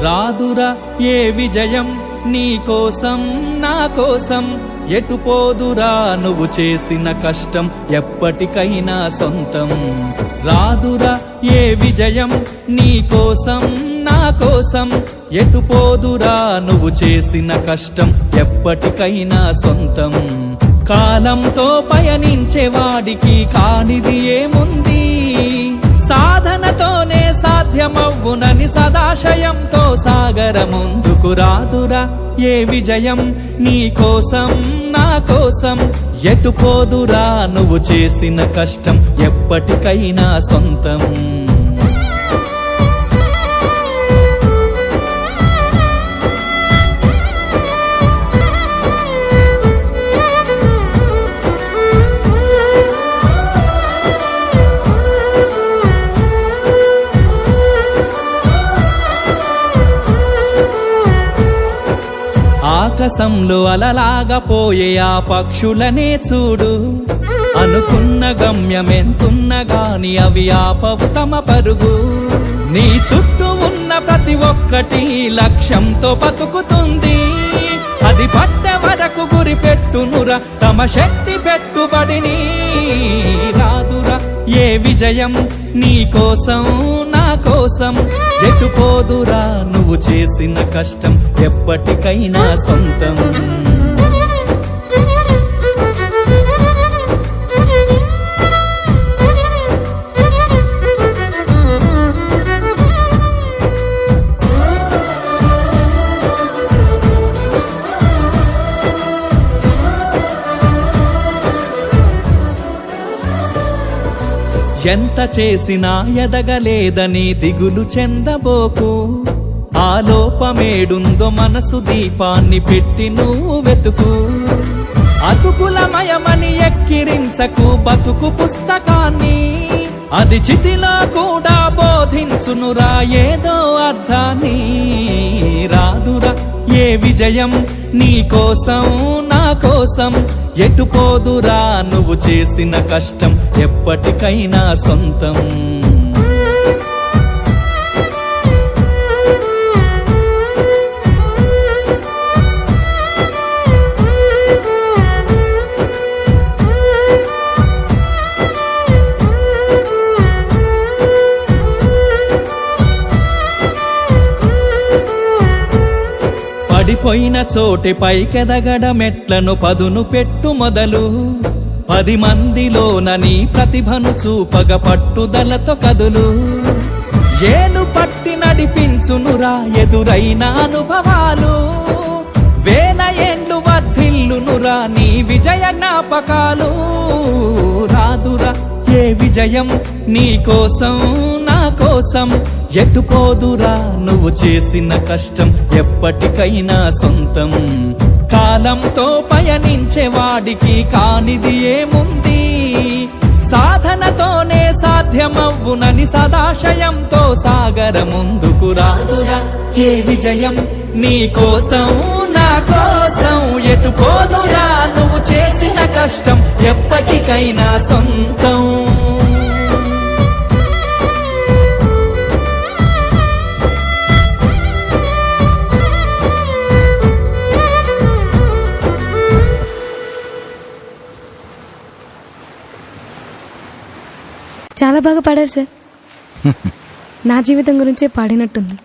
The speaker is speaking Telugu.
రాదురా ఏ విజయం నీ కోసం నా కోసం, ఎటుపోదురా నువ్వు చేసిన కష్టం ఎప్పటికైనా సొంతం. రాదురా ఏ విజయం నీ కోసం నా కోసం, ఎటుపోదురా నువ్వు చేసిన కష్టం ఎప్పటికైనా సొంతం. కాలంతో పయనించేవాడికి కానిది ఏముంది, సాధనతోనే సాధ్యమవ్వునని సదాశయంతో సాగర ముందుకు. రాదురా ఏ విజయం నీ కోసం నా కోసం, ఎటుపోదురా నువ్వు చేసిన కష్టం ఎప్పటికైనా సొంతం. ఆకాశంలో అలలాగా పోయే ఆ పక్షులనే చూడు, అనుకున్న గమ్యమెంతున్న గాని అవి ఆపవు తమ పరుగు. నీ చుట్టూ ఉన్న ప్రతి ఒక్కటి లక్ష్యంతో బతుకుతుంది, అది పట్టే వరకు గురి పెట్టునురా తమ శక్తి పెట్టుబడిని. రాదురా ఏ విజయం నీ కోసం నా కోసం, ఎటుపోదురా నువ్వు చేసిన కష్టం ఎప్పటికైనా సొంతం. ఎంత చేసినా ఎదగలేదని దిగులు చెందబోకు, ఆ లోపమేడుందో మనసు దీపాన్ని పెట్టి నువ్వు వెతుకు. అతుకులమయమని ఎక్కిరించకు బతుకు పుస్తకాన్ని, అది చితిలో కూడా బోధించునురా ఏదో అర్థాన్ని. రాదురా ఏ విజయం నీ కోసం నా కోసం, ఎటుపోదురా నువ్వు చేసిన కష్టం ఎప్పటికైనా సొంతం. పడిపోయిన చోటి పైకెదగడ మెట్లను పదును పెట్టు మొదలు, 10 మందిలోన నీ ప్రతిభను చూపగ పట్టుదలతో కదులు. ఏలు పట్టి నడిపించునురా ఎదురైన అనుభవాలు, వేల ఏండ్లు వర్ధిల్లునురా నీ విజయ జ్ఞాపకాలు. రాదురా ఏ విజయం నీ కోసం నా కోసం, ఎటుపోదురా నువ్వు చేసిన కష్టం ఎప్పటికైనా సొంతం. కాలంతో పయనించేవాడికి కానిది ఏముంది, సాధనతోనే సాధ్యమవ్వునని సదాశయంతో సాగర ముందుకు. రాదురా ఏ విజయం నీ కోసం నా కోసం, ఎటుపోదురా నువ్వు చేసిన కష్టం ఎప్పటికైనా సొంతం. చాలా బాగా పాడారు సార్. నా జీవితం గురించే పాడినట్టుంది.